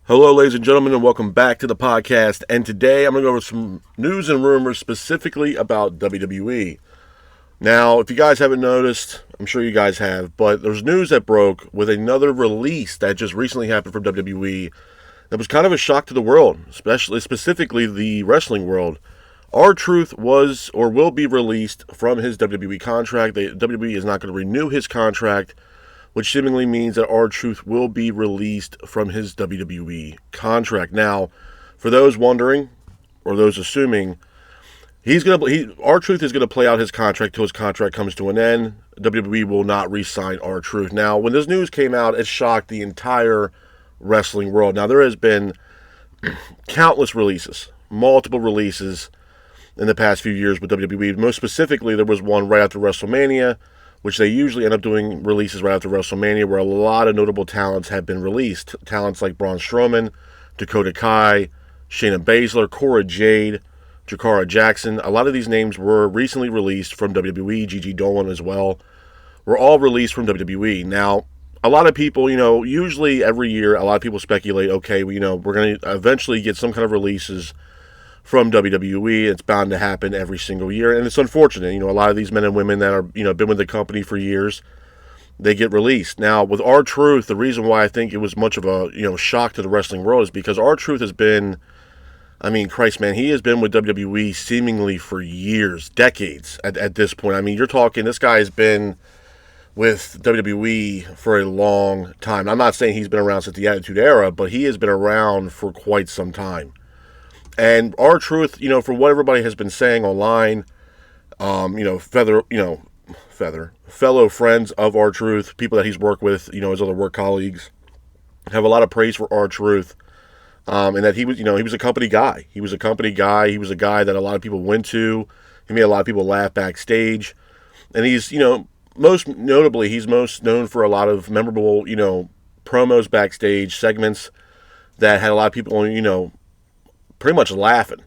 Hello, ladies and gentlemen, and welcome back to the podcast. And today I'm going to go over some news and rumors specifically about WWE. Now, if you guys haven't noticed, I'm sure you guys have, but there's news that broke with another release that just recently happened from WWE that was kind of a shock to the world, specifically the wrestling world. R-Truth was or will be released from his WWE contract. WWE is not going to renew his contract, which seemingly means that R-Truth will be released from his WWE contract. Now, for those wondering or those assuming, R-Truth is going to play out his contract till his contract comes to an end. WWE will not re-sign R-Truth. Now, when this news came out, it shocked the entire wrestling world. Now, there has been countless releases, multiple releases in the past few years with WWE. Most specifically, there was one right after WrestleMania, which they usually end up doing releases right after WrestleMania, where a lot of notable talents have been released. Talents like Braun Strowman, Dakota Kai, Shayna Baszler, Cora Jade, Jakara Jackson. A lot of these names were recently released from WWE. Gigi Dolan as well were all released from WWE. Now, a lot of people, usually every year, a lot of people speculate, okay, we're going to eventually get some kind of releases from WWE. It's bound to happen every single year, and it's unfortunate. A lot of these men and women that are, been with the company for years, they get released. Now, with R-Truth, the reason why I think it was much of a, shock to the wrestling world is because R-Truth has been, Christ, man, he has been with WWE seemingly for years, decades at this point. You're talking, this guy has been with WWE for a long time. I'm not saying he's been around since the Attitude Era, but he has been around for quite some time. And R-Truth, for what everybody has been saying online, fellow friends of R-Truth, people that he's worked with, his other work colleagues, have a lot of praise for R-Truth, and that he was a company guy. He was a company guy. He was a guy that a lot of people went to. He made a lot of people laugh backstage, and he's, most notably, he's most known for a lot of memorable, promos backstage segments that had a lot of people, pretty much laughing.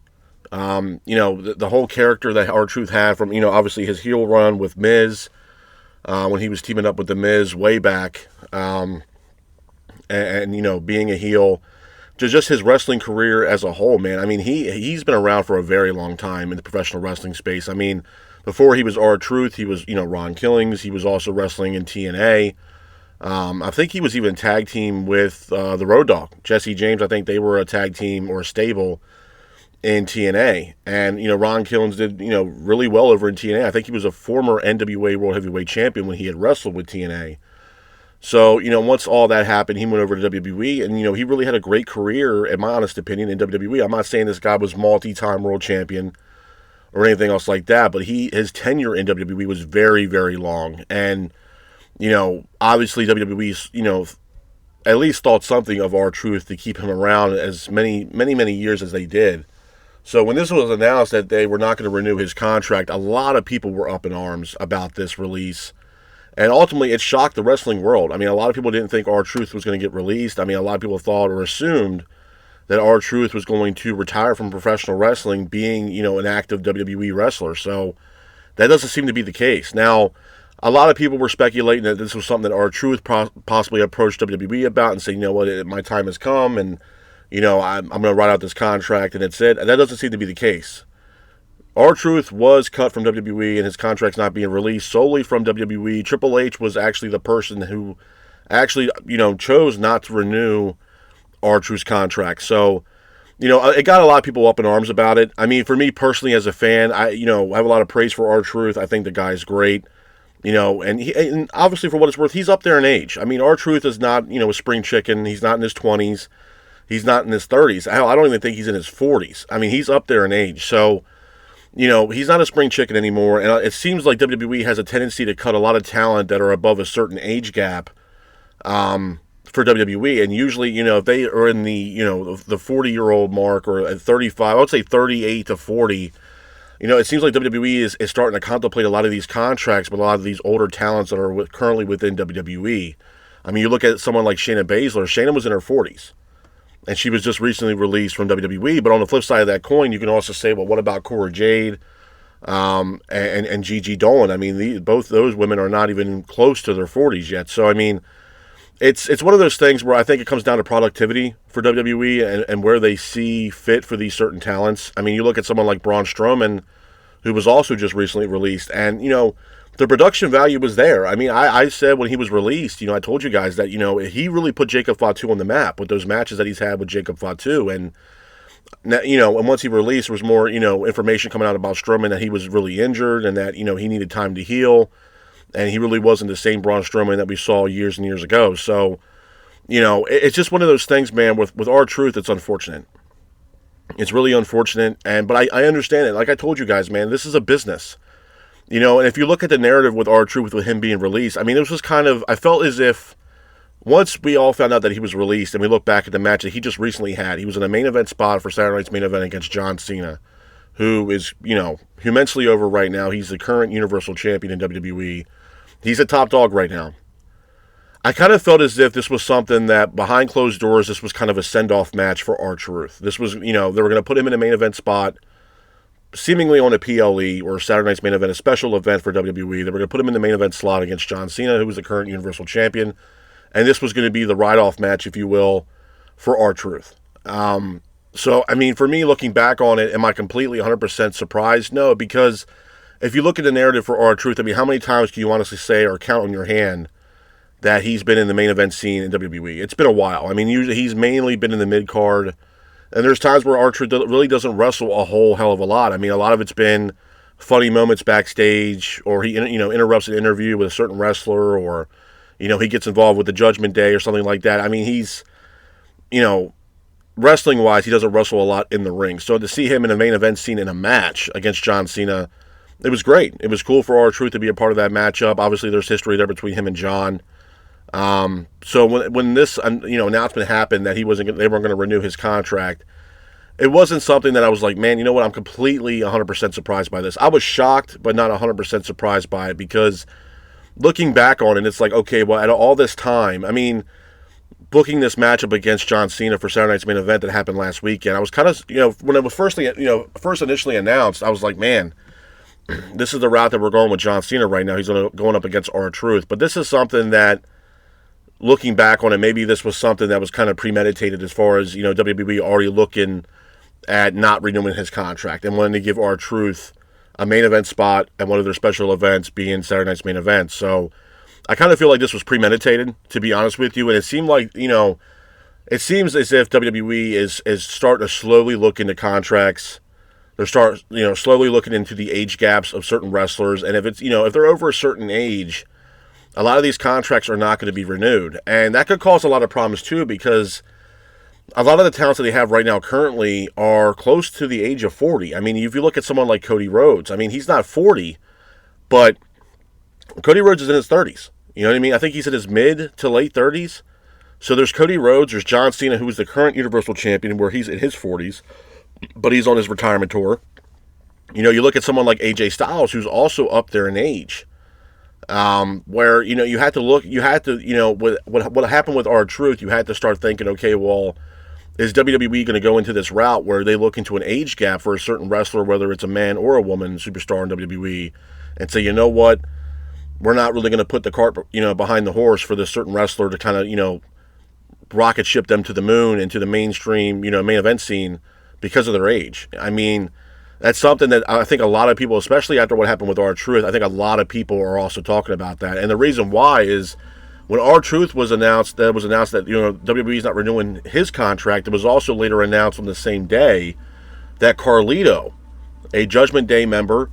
The whole character that R-Truth had from, obviously his heel run with Miz, when he was teaming up with the Miz way back, and being a heel, just his wrestling career as a whole, man. He's been around for a very long time in the professional wrestling space. Before he was R-Truth, he was, Ron Killings. He was also wrestling in TNA. I think he was even tag team with the Road Dogg, Jesse James. I think they were a tag team or a stable in TNA. And, Ron Killings did, really well over in TNA. I think he was a former NWA World Heavyweight Champion when he had wrestled with TNA. So, once all that happened, he went over to WWE, and, he really had a great career, in my honest opinion, in WWE. I'm not saying this guy was multi-time world champion or anything else like that, but his tenure in WWE was very, very long. And obviously WWE's, at least thought something of R-Truth to keep him around as many years as they did. So when this was announced that they were not going to renew his contract, a lot of people were up in arms about this release. And ultimately, it shocked the wrestling world. A lot of people didn't think R-Truth was going to get released. A lot of people thought or assumed that R-Truth was going to retire from professional wrestling, being, an active WWE wrestler. So that doesn't seem to be the case. Now, a lot of people were speculating that this was something that R-Truth possibly approached WWE about and saying, my time has come, and, I'm going to write out this contract, and that's it. And that doesn't seem to be the case. R-Truth was cut from WWE, and his contract's not being released solely from WWE. Triple H was actually the person who actually, chose not to renew R-Truth's contract. So, it got a lot of people up in arms about it. For me personally as a fan, I have a lot of praise for R-Truth. I think the guy's great. And obviously for what it's worth, he's up there in age. R-Truth is not, a spring chicken. He's not in his 20s. He's not in his 30s. I don't even think he's in his 40s. He's up there in age. So, he's not a spring chicken anymore. And it seems like WWE has a tendency to cut a lot of talent that are above a certain age gap for WWE. And usually, if they are in the 40-year-old mark or at 35, I would say 38 to 40, it seems like WWE is starting to contemplate a lot of these contracts with a lot of these older talents that are currently within WWE. You look at someone like Shayna Baszler. Shayna was in her 40s, and she was just recently released from WWE. But on the flip side of that coin, you can also say, well, what about Cora Jade and Gigi Dolan? Both those women are not even close to their 40s yet. So, it's one of those things where I think it comes down to productivity for WWE and where they see fit for these certain talents. I mean, you look at someone like Braun Strowman, who was also just recently released, and the production value was there. I mean, I said when he was released, I told you guys that he really put Jacob Fatu on the map with those matches that he's had with Jacob Fatu, and and once he released, there was more information coming out about Strowman that he was really injured and that he needed time to heal. And he really wasn't the same Braun Strowman that we saw years and years ago. So, it's just one of those things, man. With R-Truth, it's unfortunate. It's really unfortunate, but I understand it. Like I told you guys, man, this is a business. And if you look at the narrative with R-Truth, with him being released, I mean, it was just I felt as if once we all found out that he was released and we look back at the match that he just recently had, he was in a main event spot for Saturday Night's main event against John Cena, who is, immensely over right now. He's the current Universal Champion in WWE. He's a top dog right now. I kind of felt as if this was something that behind closed doors, this was kind of a send-off match for R-Truth. This was, they were going to put him in a main event spot, seemingly on a PLE or Saturday Night's main event, a special event for WWE. They were going to put him in the main event slot against John Cena, who was the current Universal Champion. And this was going to be the ride-off match, if you will, for R-Truth. So, I mean, for me, looking back on it, am I completely 100% surprised? No, because if you look at the narrative for R-Truth, I mean, how many times can you honestly say or count on your hand that he's been in the main event scene in WWE? It's been a while. I mean, usually he's mainly been in the mid-card, and there's times where R-Truth really doesn't wrestle a whole hell of a lot. I mean, a lot of it's been funny moments backstage, or he interrupts an interview with a certain wrestler, or he gets involved with the Judgment Day or something like that. I mean, he's wrestling-wise, he doesn't wrestle a lot in the ring. So to see him in a main event scene in a match against John Cena, it was great. It was cool for R-Truth to be a part of that matchup. Obviously, there's history there between him and John. So when this announcement happened that they weren't going to renew his contract, it wasn't something that I was like, man, you know what? I'm completely 100% surprised by this. I was shocked, but not 100% surprised by it, because looking back on it, it's like, okay, well, at all this time, I mean, booking this matchup against John Cena for Saturday Night's main event that happened last weekend, I was kind of, when it was first initially announced, I was like, man, this is the route that we're going with John Cena right now. He's going up against R-Truth. But this is something that, looking back on it, maybe this was something that was kind of premeditated as far as, WWE already looking at not renewing his contract and wanting to give R-Truth a main event spot at one of their special events, being Saturday Night's main event. So I kind of feel like this was premeditated, to be honest with you. And it seemed like, it seems as if WWE is starting to slowly look into contracts. They're slowly looking into the age gaps of certain wrestlers, and if it's if they're over a certain age, a lot of these contracts are not going to be renewed, and that could cause a lot of problems too, because a lot of the talents that they have right now currently are close to the age of 40. I mean, if you look at someone like Cody Rhodes, I mean, he's not 40, but Cody Rhodes is in his 30s. You know what I mean? I think he's in his mid to late 30s. So there's Cody Rhodes, there's John Cena, who is the current Universal Champion, where he's in his 40s. But he's on his retirement tour. You look at someone like AJ Styles, who's also up there in age. Where, you had to, what happened with R-Truth, you had to start thinking, okay, well, is WWE going to go into this route where they look into an age gap for a certain wrestler, whether it's a man or a woman superstar in WWE, and say, you know what, we're not really going to put the cart, behind the horse for this certain wrestler to kind of, rocket ship them to the moon and to the mainstream, main event scene, because of their age. I mean, that's something that I think a lot of people, especially after what happened with R-Truth, I think a lot of people are also talking about that. And the reason why is when R-Truth was announced, that WWE is not renewing his contract, it was also later announced on the same day that Carlito, a Judgment Day member,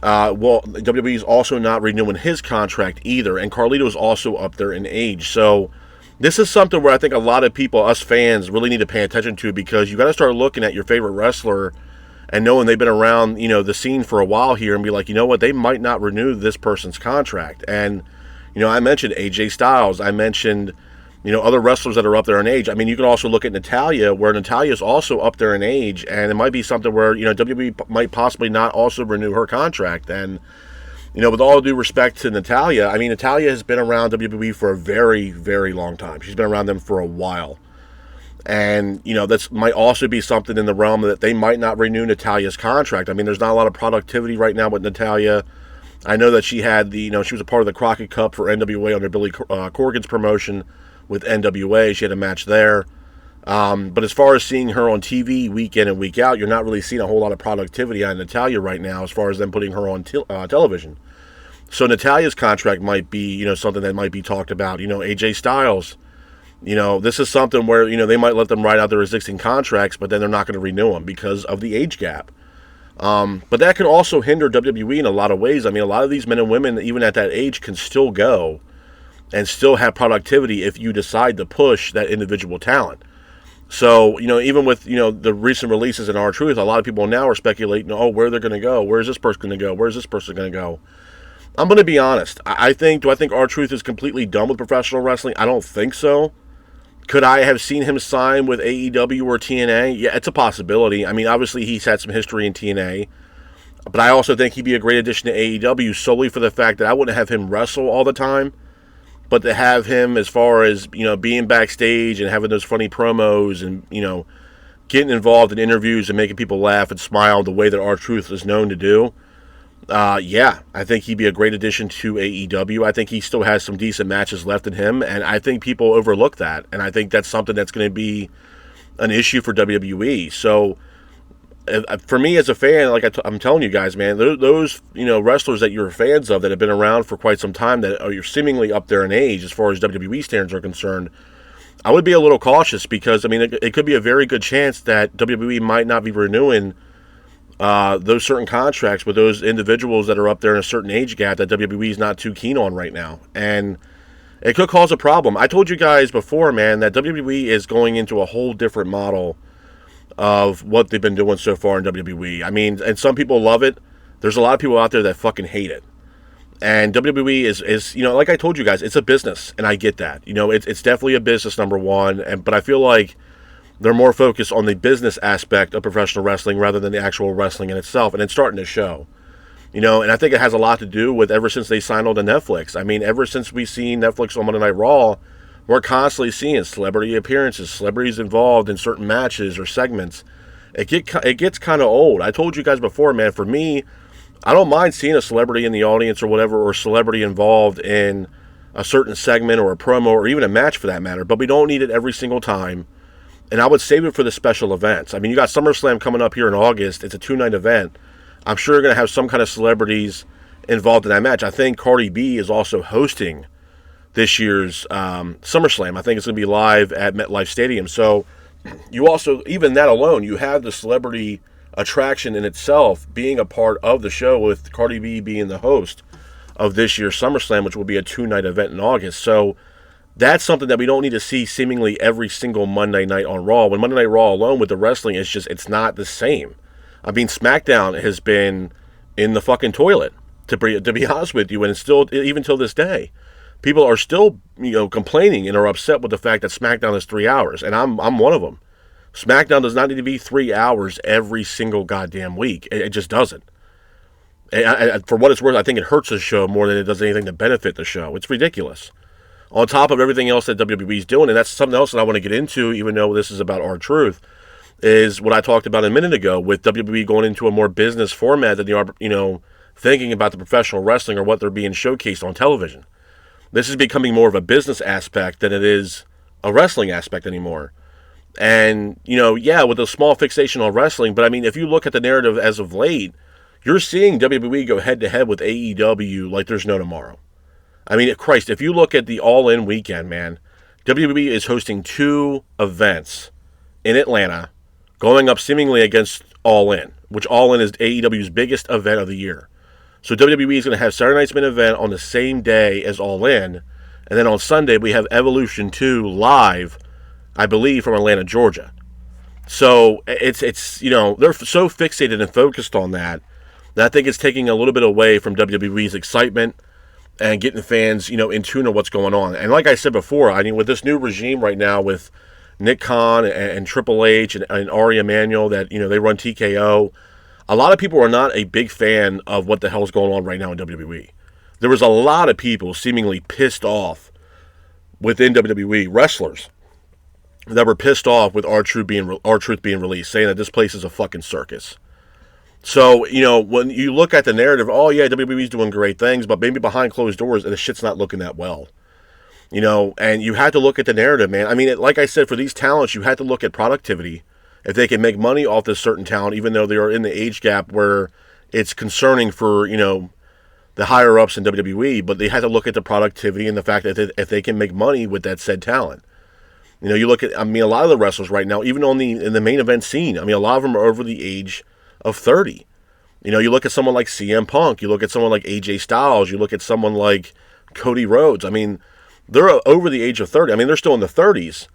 WWE is also not renewing his contract either. And Carlito is also up there in age. So this is something where I think a lot of people, us fans, really need to pay attention to, because you got to start looking at your favorite wrestler and knowing they've been around, the scene for a while here, and be like, you know what, they might not renew this person's contract. And, I mentioned AJ Styles. I mentioned, other wrestlers that are up there in age. I mean, you can also look at Natalya, where Natalya is also up there in age, and it might be something where, WWE might possibly not also renew her contract. And, with all due respect to Natalya, I mean, Natalya has been around WWE for a very, very long time. She's been around them for a while. And, that might also be something in the realm that they might not renew Natalya's contract. I mean, there's not a lot of productivity right now with Natalya. I know that she had she was a part of the Crockett Cup for NWA under Billy Corgan's promotion with NWA. She had a match there. But as far as seeing her on TV week in and week out, you're not really seeing a whole lot of productivity on Natalya right now as far as them putting her on television. So Natalya's contract might be, something that might be talked about. AJ Styles, this is something where, they might let them ride out their existing contracts, but then they're not going to renew them because of the age gap. But that can also hinder WWE in a lot of ways. I mean, a lot of these men and women, even at that age, can still go and still have productivity if you decide to push that individual talent. So, even with, the recent releases in R-Truth, a lot of people now are speculating, where they're going to go. Where's this person going to go? Where's this person going to go? I'm going to be honest. Do I think R-Truth is completely done with professional wrestling? I don't think so. Could I have seen him sign with AEW or TNA? Yeah, it's a possibility. I mean, obviously he's had some history in TNA. But I also think he'd be a great addition to AEW solely for the fact that I wouldn't have him wrestle all the time. But to have him as far as, being backstage and having those funny promos and, getting involved in interviews and making people laugh and smile the way that R-Truth is known to do, I think he'd be a great addition to AEW. I think he still has some decent matches left in him, and I think people overlook that. And I think that's something that's going to be an issue for WWE. So, for me as a fan, like I'm telling you guys, man, those wrestlers that you're fans of that have been around for quite some time that are seemingly up there in age as far as WWE standards are concerned, I would be a little cautious because it could be a very good chance that WWE might not be renewing those certain contracts with those individuals that are up there in a certain age gap that WWE is not too keen on right now, and it could cause a problem. I told you guys before, man, that WWE is going into a whole different model of what they've been doing so far in WWE. I mean, and some people love it. There's a lot of people out there that fucking hate it. And WWE is like I told you guys, it's a business, and I get that. It's definitely a business, number one, but I feel like they're more focused on the business aspect of professional wrestling rather than the actual wrestling in itself, and it's starting to show. And I think it has a lot to do with ever since they signed on to Netflix. I mean, ever since we've seen Netflix on Monday Night Raw, we're constantly seeing celebrity appearances, celebrities involved in certain matches or segments. It gets kind of old. I told you guys before, man, for me, I don't mind seeing a celebrity in the audience or whatever, or celebrity involved in a certain segment or a promo or even a match for that matter, but we don't need it every single time. And I would save it for the special events. I mean, you got SummerSlam coming up here in August. It's a 2-night event. I'm sure you're going to have some kind of celebrities involved in that match. I think Cardi B is also hosting this year's SummerSlam. I think it's going to be live at MetLife Stadium. So you also, even that alone, you have the celebrity attraction in itself being a part of the show with Cardi B being the host of this year's SummerSlam, which will be a 2-night event in August. So that's something that we don't need to see seemingly every single Monday night on Raw. When Monday Night Raw alone with the wrestling, it's not the same. I mean, SmackDown has been in the fucking toilet, to be honest with you, and it's still, even till this day, people are still, complaining and are upset with the fact that SmackDown is 3 hours, and I'm one of them. SmackDown does not need to be 3 hours every single goddamn week. It just doesn't. For what it's worth, I think it hurts the show more than it does anything to benefit the show. It's ridiculous. On top of everything else that WWE is doing, and that's something else that I want to get into, even though this is about R-Truth, is what I talked about a minute ago with WWE going into a more business format than they are, thinking about the professional wrestling or what they're being showcased on television. This is becoming more of a business aspect than it is a wrestling aspect anymore. And, with a small fixation on wrestling, but I mean, if you look at the narrative as of late, you're seeing WWE go head-to-head with AEW like there's no tomorrow. I mean, Christ, if you look at the All-In weekend, man, WWE is hosting 2 events in Atlanta going up seemingly against All-In, which All-In is AEW's biggest event of the year. So WWE is going to have Saturday Night's main event on the same day as All-In, and then on Sunday we have Evolution 2 live, I believe, from Atlanta, Georgia. So it's they're so fixated and focused on that I think it's taking a little bit away from WWE's excitement and getting fans, in tune of what's going on. And like I said before, I mean, with this new regime right now with Nick Khan and Triple H and Ari Emanuel that, they run TKO, a lot of people are not a big fan of what the hell's going on right now in WWE. There was a lot of people seemingly pissed off within WWE, wrestlers, that were pissed off with R-Truth being released, saying that this place is a fucking circus. So, when you look at the narrative, oh yeah, WWE's doing great things, but maybe behind closed doors, the shit's not looking that well. And you had to look at the narrative, man. I mean, like I said, for these talents, you had to look at productivity. If they can make money off this certain talent, even though they are in the age gap where it's concerning for, the higher ups in WWE, but they had to look at the productivity and the fact that if they can make money with that said talent. You look at, I mean, a lot of the wrestlers right now, even in the main event scene, I mean, a lot of them are over the age of 30. You look at someone like CM Punk, you look at someone like AJ Styles, you look at someone like Cody Rhodes. I mean, they're over the age of 30. I mean, they're still in the 30s.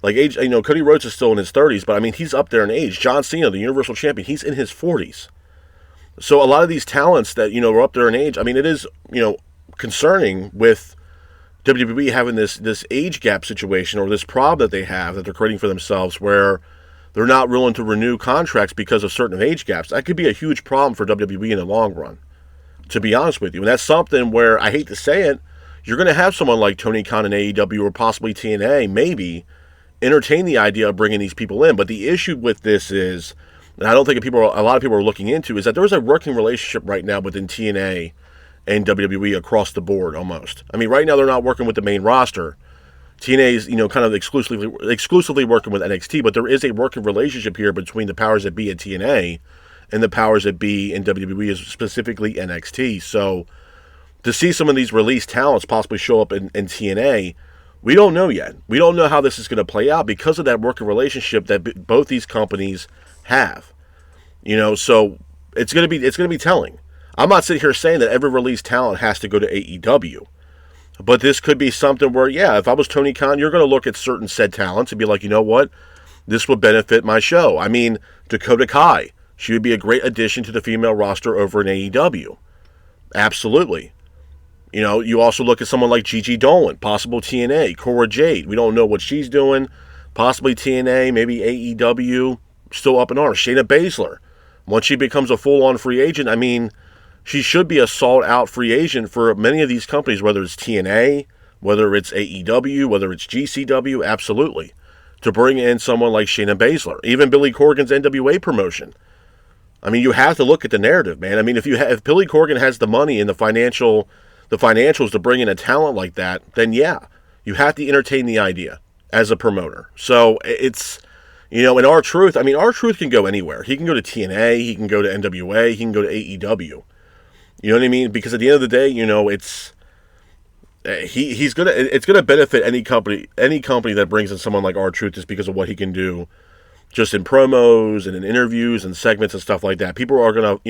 Like age, Cody Rhodes is still in his 30s, but I mean, he's up there in age. John Cena, the Universal Champion, he's in his 40s. So a lot of these talents that, are up there in age, I mean, it is, concerning with WWE having this age gap situation, or this problem that they have that they're creating for themselves, where they're not willing to renew contracts because of certain age gaps. That could be a huge problem for WWE in the long run, to be honest with you. And that's something where, I hate to say it, you're going to have someone like Tony Khan in AEW, or possibly TNA, maybe, entertain the idea of bringing these people in. But the issue with this is, and I don't think a lot of people are looking into, is that there is a working relationship right now within TNA and WWE across the board almost. I mean, right now they're not working with the main roster. TNA is, kind of exclusively working with NXT, but there is a working relationship here between the powers that be at TNA and the powers that be in WWE, specifically NXT. So to see some of these released talents possibly show up in TNA, we don't know yet. We don't know how this is going to play out because of that working relationship that both these companies have. So it's going to be telling. I'm not sitting here saying that every released talent has to go to AEW. But this could be something where, yeah, if I was Tony Khan, you're going to look at certain said talents and be like, you know what? This would benefit my show. I mean, Dakota Kai, she would be a great addition to the female roster over in AEW. Absolutely. You also look at someone like Gigi Dolan, possible TNA, Cora Jade. We don't know what she's doing. Possibly TNA, maybe AEW, still up in arms. Shayna Baszler, once she becomes a full-on free agent, I mean, she should be a sold-out free agent for many of these companies, whether it's TNA, whether it's AEW, whether it's GCW, absolutely. To bring in someone like Shayna Baszler, even Billy Corgan's NWA promotion. I mean, you have to look at the narrative, man. I mean, if Billy Corgan has the money and the financials to bring in a talent like that, then yeah, you have to entertain the idea as a promoter. So it's, in R-Truth, I mean, R-Truth can go anywhere. He can go to TNA, he can go to NWA, he can go to AEW. You know what I mean? Because at the end of the day, it's it's gonna benefit any company that brings in someone like R-Truth, just because of what he can do, just in promos and in interviews and segments and stuff like that. People are gonna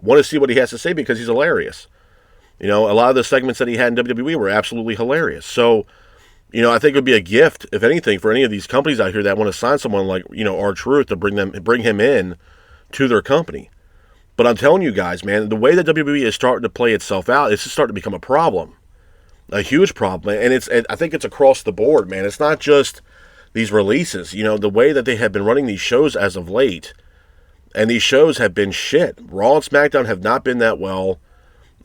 want to see what he has to say because he's hilarious. A lot of the segments that he had in WWE were absolutely hilarious. So, I think it would be a gift, if anything, for any of these companies out here that want to sign someone like, R-Truth, to bring him in to their company. But I'm telling you guys, man, the way that WWE is starting to play itself out, it's just starting to become a problem. A huge problem. And I think it's across the board, man. It's not just these releases. The way that they have been running these shows as of late, and these shows have been shit. Raw and SmackDown have not been that well.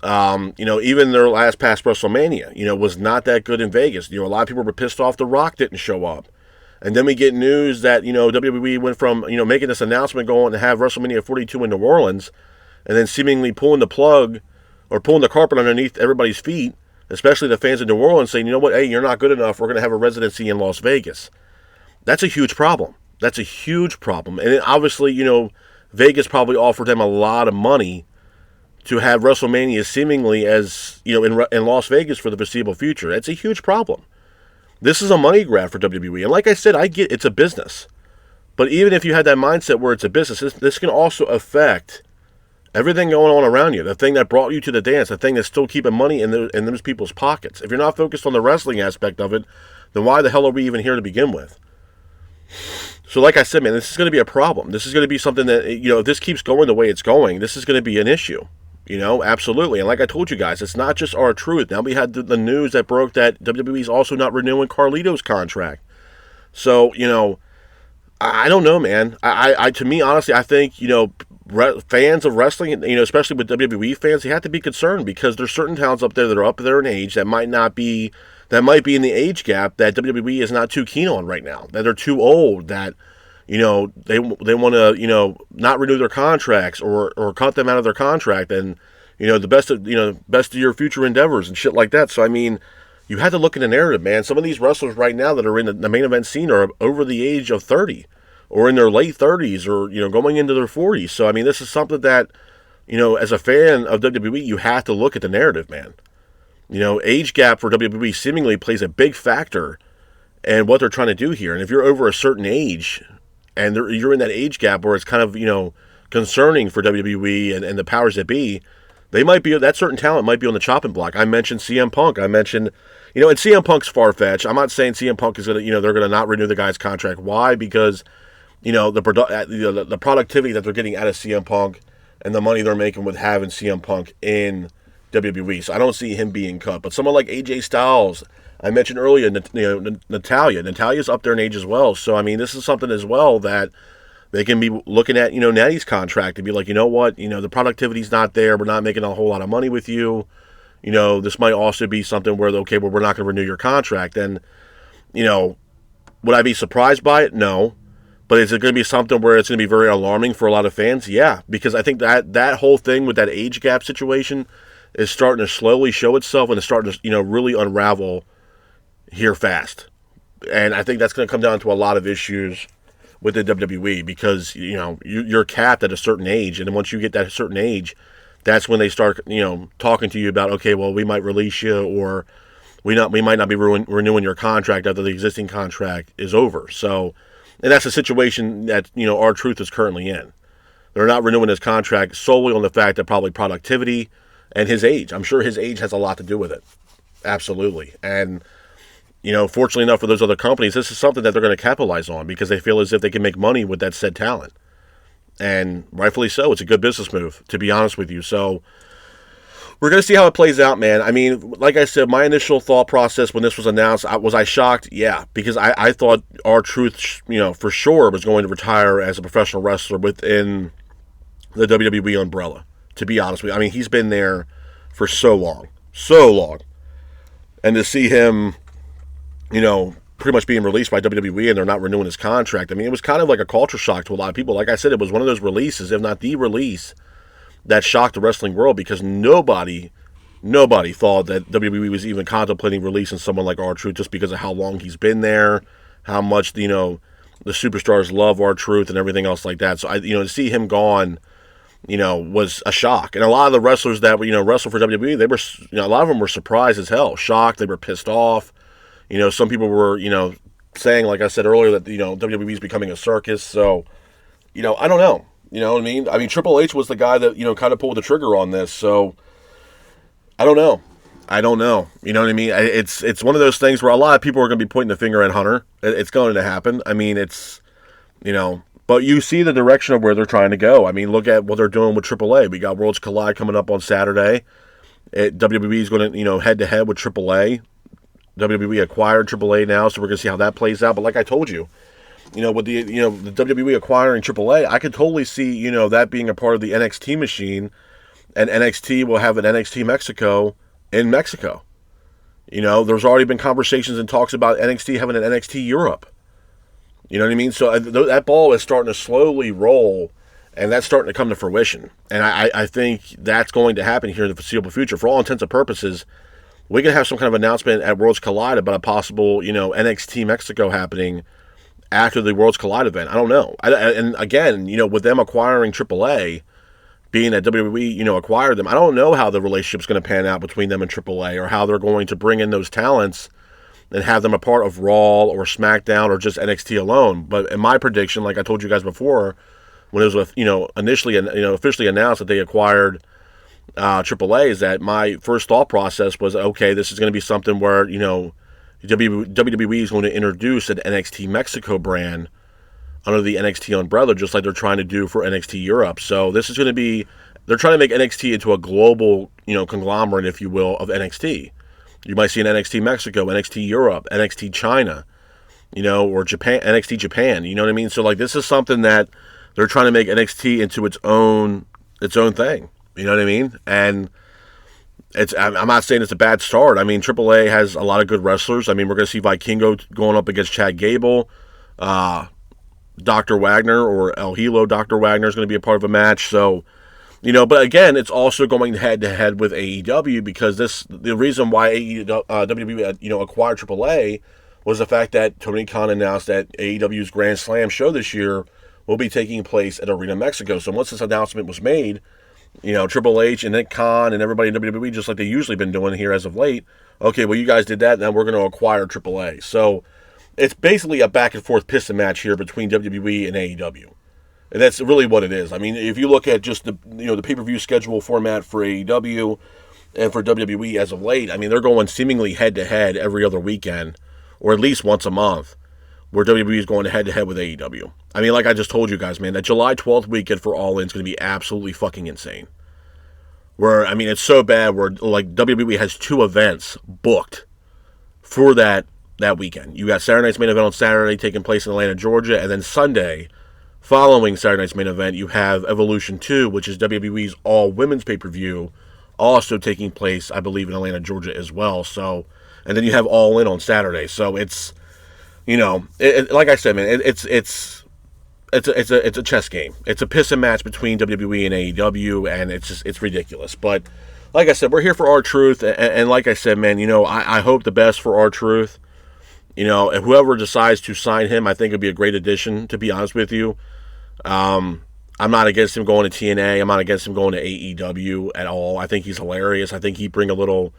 Even their past WrestleMania, was not that good in Vegas. A lot of people were pissed off The Rock didn't show up. And then we get news that, WWE went from, making this announcement going to have WrestleMania 42 in New Orleans, and then seemingly pulling the plug, or pulling the carpet underneath everybody's feet, especially the fans in New Orleans, saying, you know what, hey, you're not good enough, we're going to have a residency in Las Vegas. That's a huge problem. That's a huge problem. And then obviously, Vegas probably offered them a lot of money to have WrestleMania seemingly as, in Las Vegas for the foreseeable future. It's a huge problem. This is a money grab for WWE. And like I said, I get it's a business. But even if you had that mindset where it's a business, this can also affect everything going on around you. The thing that brought you to the dance, the thing that's still keeping money in those people's pockets. If you're not focused on the wrestling aspect of it, then why the hell are we even here to begin with? So like I said, man, this is going to be a problem. This is going to be something that, if this keeps going the way it's going, this is going to be an issue. Absolutely. And like I told you guys, it's not just R-Truth. Now we had the news that broke that WWE's also not renewing Carlito's contract. So, I don't know, man. I to me, honestly, I think, fans of wrestling, especially with WWE fans, they have to be concerned because there's certain talents up there that are up there in age that might be in the age gap that WWE is not too keen on right now, that they're too old, that, they want to, not renew their contracts or cut them out of their contract, and, the best of your future endeavors and shit like that. So, I mean, you had to look at the narrative, man. Some of these wrestlers right now that are in the main event scene are over the age of 30 or in their late 30s or, going into their 40s. So, I mean, this is something that, as a fan of WWE, you have to look at the narrative, man. Age gap for WWE seemingly plays a big factor in what they're trying to do here. And if you're over a certain age and you're in that age gap where it's kind of, concerning for WWE and the powers that be, that certain talent might be on the chopping block. I mentioned CM Punk. I mentioned, and CM Punk's far-fetched. I'm not saying CM Punk is going to, they're going to not renew the guy's contract. Why? Because, the productivity that they're getting out of CM Punk and the money they're making with having CM Punk in WWE. So I don't see him being cut. But someone like AJ Styles, I mentioned earlier, Natalya. Natalya's up there in age as well. So, I mean, this is something as well that they can be looking at, Natty's contract and be like, you know what, the productivity's not there. We're not making a whole lot of money with you. This might also be something where, okay, well, we're not going to renew your contract. And, would I be surprised by it? No. But is it going to be something where it's going to be very alarming for a lot of fans? Yeah, because I think that whole thing with that age gap situation is starting to slowly show itself and it's starting to, really unravel here fast. And I think that's going to come down to a lot of issues with the WWE because, you're capped at a certain age. And then once you get that certain age, that's when they start, talking to you about, okay, well, we might release you or we might not be renewing your contract after the existing contract is over. So, and that's the situation that, R-Truth is currently in. They're not renewing his contract solely on the fact that probably productivity and his age. I'm sure his age has a lot to do with it. Absolutely. And, fortunately enough for those other companies, this is something that they're going to capitalize on because they feel as if they can make money with that said talent. And rightfully so. It's a good business move, to be honest with you. So we're going to see how it plays out, man. I mean, like I said, my initial thought process when this was announced, was I shocked? Yeah, because I thought R-Truth, for sure was going to retire as a professional wrestler within the WWE umbrella, to be honest with you. I mean, he's been there for so long. And to see him, pretty much being released by WWE and they're not renewing his contract, I mean, it was kind of like a culture shock to a lot of people. Like I said, it was one of those releases, if not the release, that shocked the wrestling world because nobody thought that WWE was even contemplating releasing someone like R-Truth just because of how long he's been there, how much, the superstars love R-Truth and everything else like that. So, to see him gone, was a shock. And a lot of the wrestlers that, wrestled for WWE, they were, a lot of them were surprised as hell, shocked, they were pissed off. Some people were, saying, like I said earlier, that, WWE is becoming a circus. So, I don't know. You know what I mean? I mean, Triple H was the guy that, kind of pulled the trigger on this. So, I don't know. You know what I mean? It's one of those things where a lot of people are going to be pointing the finger at Hunter. It's going to happen. I mean, it's, but you see the direction of where they're trying to go. I mean, look at what they're doing with AAA. We got Worlds Collide coming up on Saturday. WWE is going to, head-to-head with AAA. WWE acquired AAA now, so we're going to see how that plays out. But like I told you, with the the WWE acquiring AAA, I could totally see that being a part of the NXT machine, and NXT will have an NXT Mexico in Mexico. There's already been conversations and talks about NXT having an NXT Europe. You know what I mean? So that ball is starting to slowly roll, and that's starting to come to fruition. And I think that's going to happen here in the foreseeable future. For all intents and purposes, we can have some kind of announcement at Worlds Collide about a possible, NXT Mexico happening after the Worlds Collide event. I don't know. And again, with them acquiring AAA, being that WWE, acquired them, I don't know how the relationship's going to pan out between them and AAA or how they're going to bring in those talents and have them a part of Raw or SmackDown or just NXT alone. But in my prediction, like I told you guys before, when it was, initially, officially announced that they acquired AAA, is that my first thought process was, okay, this is going to be something where, WWE is going to introduce an NXT Mexico brand under the NXT umbrella, just like they're trying to do for NXT Europe. So this is going to be, they're trying to make NXT into a global, conglomerate, if you will, of NXT. You might see an NXT Mexico, NXT Europe, NXT China, or Japan, NXT Japan. You know what I mean? So like this is something that they're trying to make NXT into its own thing. You know what I mean? And I'm not saying it's a bad start. I mean, AAA has a lot of good wrestlers. I mean, we're going to see Vikingo going up against Chad Gable. Dr. Wagner or El Hilo Dr. Wagner is going to be a part of a match. So, But again, it's also going head to head with AEW because the reason why WWE acquired AAA was the fact that Tony Khan announced that AEW's Grand Slam show this year will be taking place at Arena Mexico. So once this announcement was made, Triple H and Nick Khan and everybody in WWE, just like they usually been doing here as of late, okay, well, you guys did that, now we're going to acquire AAA. So it's basically a back and forth piston match here between WWE and AEW. And that's really what it is. I mean, if you look at just the pay-per-view schedule format for AEW and for WWE as of late, I mean, they're going seemingly head-to-head every other weekend, or at least once a month, where WWE is going head-to-head with AEW. I mean, like I just told you guys, man, that July 12th weekend for All In is going to be absolutely fucking insane. Where, I mean, it's so bad where, like, WWE has 2 events booked for that weekend. You got Saturday night's main event on Saturday taking place in Atlanta, Georgia, and then Sunday, following Saturday night's main event, you have Evolution 2, which is WWE's all-women's pay-per-view, also taking place, I believe, in Atlanta, Georgia as well. So, and then you have All In on Saturday. So it's, like I said, man, it's a chess game. It's a piss and match between WWE and AEW, and it's ridiculous. But like I said, we're here for R-Truth, and like I said, man, I hope the best for R-Truth. If whoever decides to sign him, I think it'd be a great addition, to be honest with you. I'm not against him going to TNA. I'm not against him going to AEW at all. I think he's hilarious. I think he'd bring a little,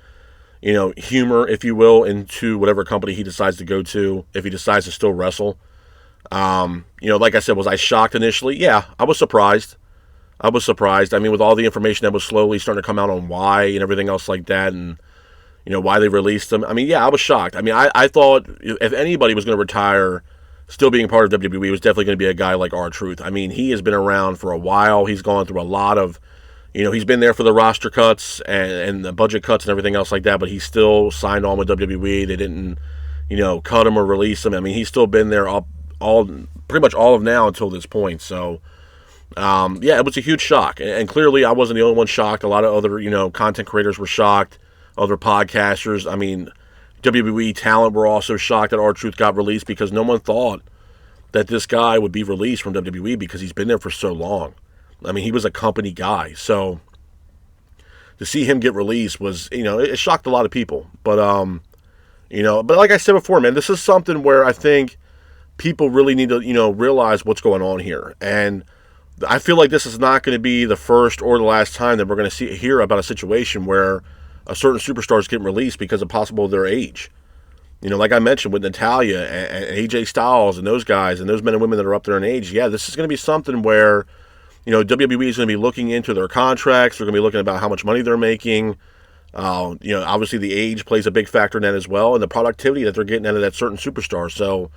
humor, if you will, into whatever company he decides to go to, if he decides to still wrestle. Like I said, was I shocked initially? Yeah, I was surprised. I mean, with all the information that was slowly starting to come out on why and everything else like that, and why they released him. I mean, yeah, I was shocked. I mean, I thought if anybody was going to retire still being part of WWE, it was definitely going to be a guy like R-Truth. I mean, he has been around for a while. He's gone through a lot of, he's been there for the roster cuts and the budget cuts and everything else like that, but he's still signed on with WWE. They didn't, cut him or release him. I mean, he's still been there pretty much all of now until this point. So, yeah, it was a huge shock. And clearly I wasn't the only one shocked. A lot of other, content creators were shocked. Other podcasters, I mean, WWE talent were also shocked that R-Truth got released because no one thought that this guy would be released from WWE because he's been there for so long. I mean, he was a company guy. So to see him get released was, it shocked a lot of people. But, but like I said before, man, this is something where I think people really need to, realize what's going on here. And I feel like this is not going to be the first or the last time that we're going to hear about a situation where a certain superstar is getting released because of possible their age. Like I mentioned with Natalya and AJ Styles and those guys and those men and women that are up there in age, yeah, this is going to be something where, WWE is going to be looking into their contracts. They're going to be looking about how much money they're making. Obviously the age plays a big factor in that as well, and the productivity that they're getting out of that certain superstar. So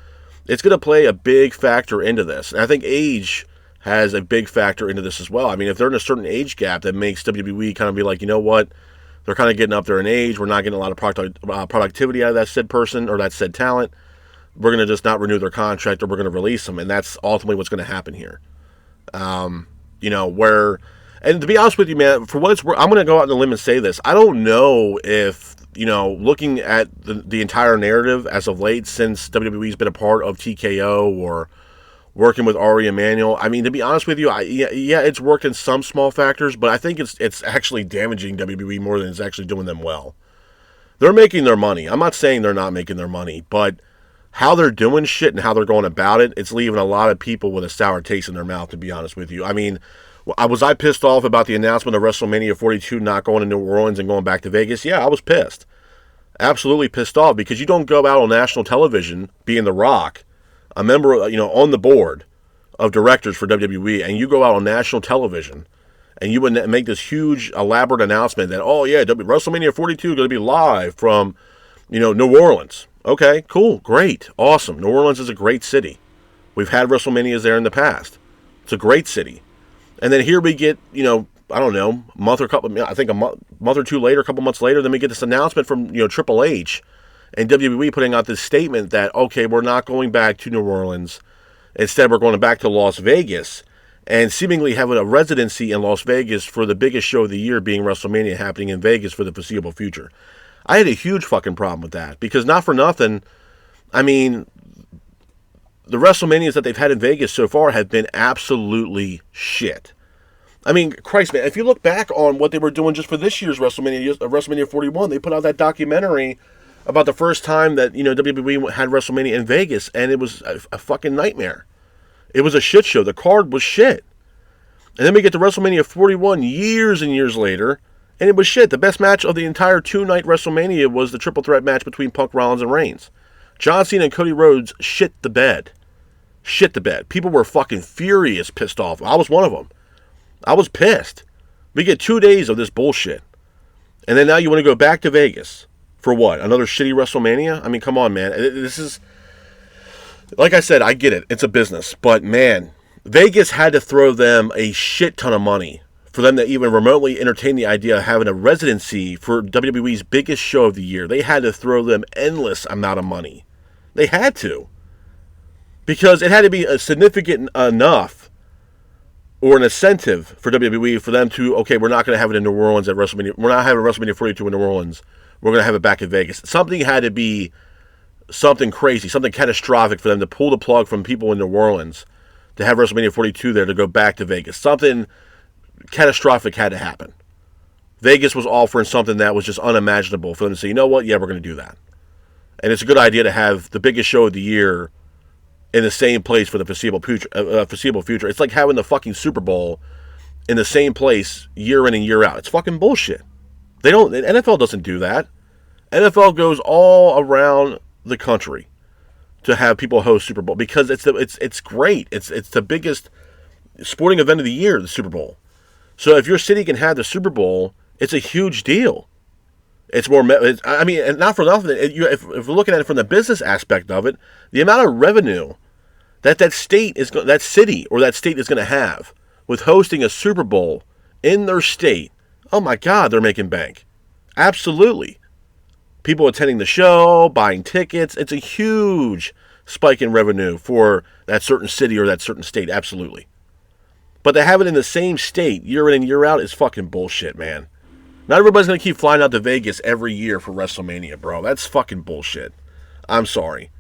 it's going to play a big factor into this. And I think age has a big factor into this as well. I mean, if they're in a certain age gap, that makes WWE kind of be like, you know what? They're kind of getting up there in age. We're not getting a lot of productivity out of that said person or that said talent. We're going to just not renew their contract, or we're going to release them. And that's ultimately what's going to happen here. And to be honest with you, man, for what it's worth, I'm going to go out on a limb and say this. I don't know if, looking at the entire narrative as of late, since WWE's been a part of TKO or working with Ari Emanuel, I mean, to be honest with you, yeah, it's worked in some small factors, but I think it's actually damaging WWE more than it's actually doing them well. They're making their money. I'm not saying they're not making their money, but how they're doing shit and how they're going about it, it's leaving a lot of people with a sour taste in their mouth, to be honest with you. I mean, was I pissed off about the announcement of WrestleMania 42 not going to New Orleans and going back to Vegas? Yeah, I was pissed. Absolutely pissed off, because you don't go out on national television, being The Rock, a member, on the board of directors for WWE, and you go out on national television and you would make this huge, elaborate announcement that, oh yeah, WrestleMania 42 is going to be live from, New Orleans. Okay, cool, great, awesome. New Orleans is a great city. We've had WrestleManias there in the past. It's a great city. And then here we get, I don't know, a month or two later, a couple months later, then we get this announcement from, Triple H and WWE putting out this statement that, okay, we're not going back to New Orleans. Instead, we're going back to Las Vegas, and seemingly having a residency in Las Vegas for the biggest show of the year, being WrestleMania, happening in Vegas for the foreseeable future. I had a huge fucking problem with that, because not for nothing, I mean, the WrestleManias that they've had in Vegas so far have been absolutely shit. I mean, Christ, man, if you look back on what they were doing just for this year's WrestleMania 41, they put out that documentary about the first time that, WWE had WrestleMania in Vegas, and it was a fucking nightmare. It was a shit show. The card was shit. And then we get to WrestleMania 41 years and years later, and it was shit. The best match of the entire two-night WrestleMania was the triple threat match between Punk, Rollins, and Reigns. John Cena and Cody Rhodes shit the bed. Shit the bed. People were fucking furious, pissed off. I was one of them. I was pissed. We get 2 days of this bullshit. And then now you want to go back to Vegas for what? Another shitty WrestleMania? I mean, come on, man. This is... Like I said, I get it. It's a business. But, man, Vegas had to throw them a shit ton of money for them to even remotely entertain the idea of having a residency for WWE's biggest show of the year. They had to throw them endless amount of money. They had to. Because it had to be significant enough or an incentive for WWE for them to, okay, we're not going to have it in New Orleans at WrestleMania. We're not having WrestleMania 42 in New Orleans. We're going to have it back in Vegas. Something had to be something crazy, something catastrophic for them to pull the plug from people in New Orleans to have WrestleMania 42 there to go back to Vegas. Something catastrophic had to happen. Vegas was offering something that was just unimaginable for them to say, you know what, yeah, we're going to do that. And it's a good idea to have the biggest show of the year in the same place for the foreseeable future. It's like having the fucking Super Bowl in the same place year in and year out. It's fucking bullshit. NFL doesn't do that. NFL goes all around the country to have people host Super Bowl because it's great. It's the biggest sporting event of the year, the Super Bowl. So if your city can have the Super Bowl, it's a huge deal. It's more. I mean, and not for nothing. If we're looking at it from the business aspect of it, the amount of revenue that city is going to have with hosting a Super Bowl in their state, oh my God, they're making bank. Absolutely. People attending the show, buying tickets. It's a huge spike in revenue for that certain city or that certain state. Absolutely. But to have it in the same state year in and year out is fucking bullshit, man. Not everybody's going to keep flying out to Vegas every year for WrestleMania, bro. That's fucking bullshit. I'm sorry.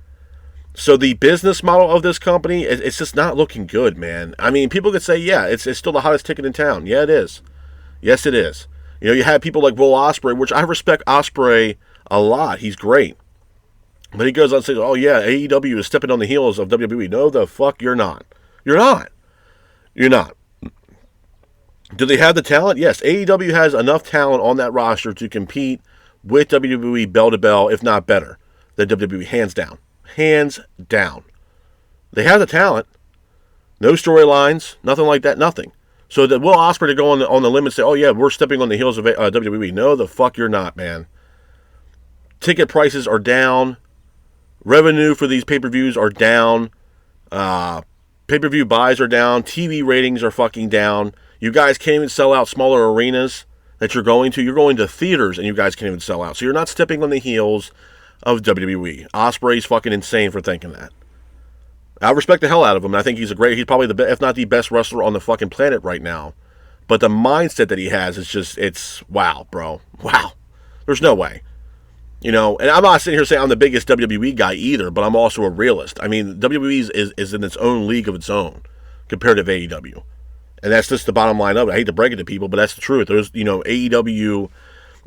So the business model of this company, it's just not looking good, man. I mean, people could say, yeah, it's still the hottest ticket in town. Yeah, it is. Yes, it is. You have people like Will Ospreay, which I respect Ospreay a lot. He's great. But he goes on and says, oh, yeah, AEW is stepping on the heels of WWE. No, the fuck you're not. You're not. You're not. Do they have the talent? Yes. AEW has enough talent on that roster to compete with WWE bell to bell, if not better, than WWE, hands down. Hands down. They have the talent. No storylines, nothing like that, nothing. So that Will Ospreay to go on the limb and say, oh yeah, we're stepping on the heels of WWE. No, the fuck you're not, man. Ticket prices are down. Revenue for these pay-per-views are down. Pay-per-view buys are down. TV ratings are fucking down. You guys can't even sell out smaller arenas that you're going to. You're going to theaters and you guys can't even sell out. So you're not stepping on the heels of WWE. Ospreay's fucking insane for thinking that. I respect the hell out of him. I think he's probably the best, if not the best wrestler on the fucking planet right now. But the mindset that he has is just, it's wow, bro. Wow. There's no way. And I'm not sitting here saying I'm the biggest WWE guy either, but I'm also a realist. I mean, WWE is in its own league of its own compared to AEW. And that's just the bottom line of it. I hate to break it to people, but that's the truth. There's, AEW,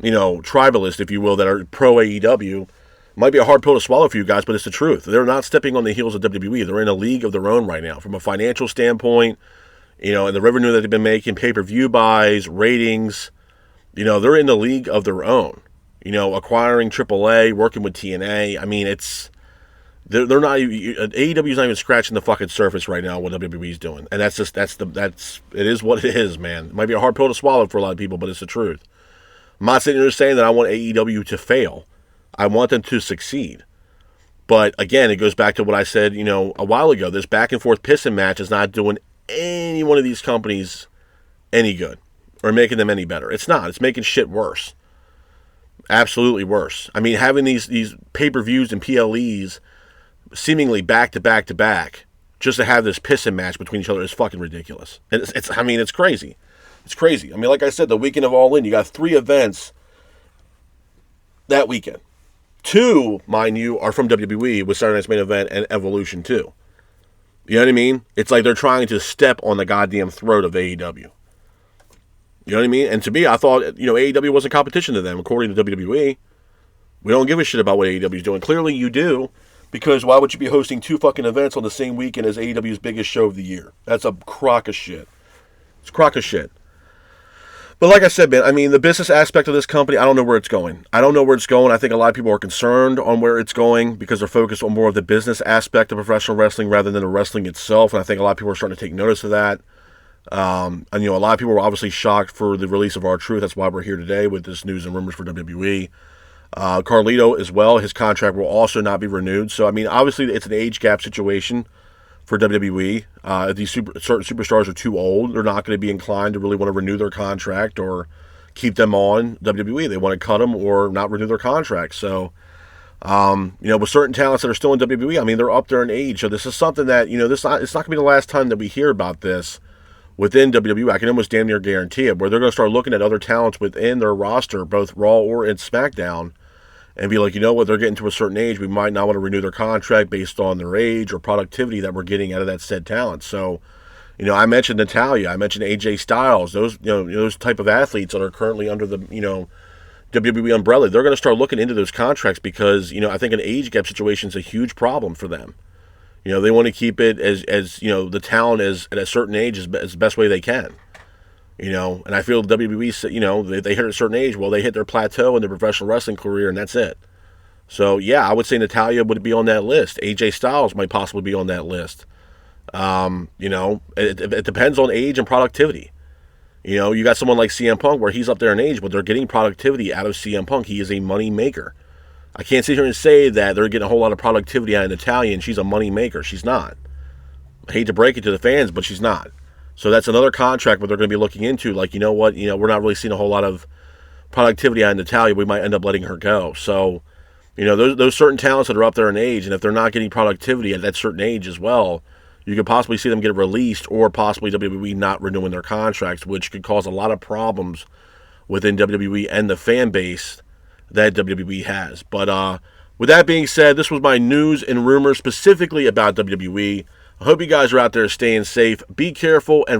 tribalists, if you will, that are pro AEW. Might be a hard pill to swallow for you guys, but it's the truth. They're not stepping on the heels of WWE. They're in a league of their own right now. From a financial standpoint, and the revenue that they've been making, pay-per-view buys, ratings, they're in the league of their own. Acquiring AAA, working with TNA. I mean, they're not, AEW's not even scratching the fucking surface right now what WWE's doing. And it is what it is, man. It might be a hard pill to swallow for a lot of people, but it's the truth. I'm not sitting here saying that I want AEW to fail. I want them to succeed. But again, it goes back to what I said, a while ago. This back and forth pissing match is not doing any one of these companies any good or making them any better. It's not. It's making shit worse. Absolutely worse. I mean, having these pay-per-views and PLEs seemingly back to back to back just to have this pissing match between each other is fucking ridiculous. And it's crazy. It's crazy. I mean, like I said, the weekend of All In, you got 3 events that weekend. 2, mind you, are from WWE with Saturday Night's Main Event and Evolution 2. You know what I mean? It's like they're trying to step on the goddamn throat of AEW. You know what I mean? And to me, I thought, AEW wasn't competition to them, according to WWE. We don't give a shit about what AEW is doing. Clearly you do, because why would you be hosting 2 fucking events on the same weekend as AEW's biggest show of the year? That's a crock of shit. It's a crock of shit. But like I said, man, I mean, the business aspect of this company, I don't know where it's going. I don't know where it's going. I think a lot of people are concerned on where it's going because they're focused on more of the business aspect of professional wrestling rather than the wrestling itself. And I think a lot of people are starting to take notice of that. And, a lot of people were obviously shocked for the release of R-Truth. That's why we're here today with this news and rumors for WWE. Carlito as well, his contract will also not be renewed. So, I mean, obviously it's an age gap situation for WWE. If these certain superstars are too old, they're not going to be inclined to really want to renew their contract or keep them on WWE. They want to cut them or not renew their contract. So, with certain talents that are still in WWE, I mean, they're up there in age. So this is something that, it's not going to be the last time that we hear about this within WWE. I can almost damn near guarantee it, where they're going to start looking at other talents within their roster, both Raw or in SmackDown, and be like, they're getting to a certain age. We might not want to renew their contract based on their age or productivity that we're getting out of that said talent. So, I mentioned Natalya, I mentioned AJ Styles, those type of athletes that are currently under the, WWE umbrella. They're going to start looking into those contracts because, I think an age gap situation is a huge problem for them. They want to keep it as the talent is at a certain age as the best way they can. And I feel WWE, they hit a certain age, well, they hit their plateau in their professional wrestling career, and that's it. So, yeah, I would say Natalya would be on that list. AJ Styles might possibly be on that list. It depends on age and productivity. You got someone like CM Punk where he's up there in age, but they're getting productivity out of CM Punk. He is a money maker. I can't sit here and say that they're getting a whole lot of productivity out of Natalya and she's a money maker. She's not. I hate to break it to the fans, but she's not. So that's another contract where they're going to be looking into, like, we're not really seeing a whole lot of productivity out of Natalya. We might end up letting her go. So, those certain talents that are up there in age, and if they're not getting productivity at that certain age as well, you could possibly see them get released or possibly WWE not renewing their contracts, which could cause a lot of problems within WWE and the fan base that WWE has. But with that being said, this was my news and rumors specifically about WWE. I hope you guys are out there staying safe. Be careful and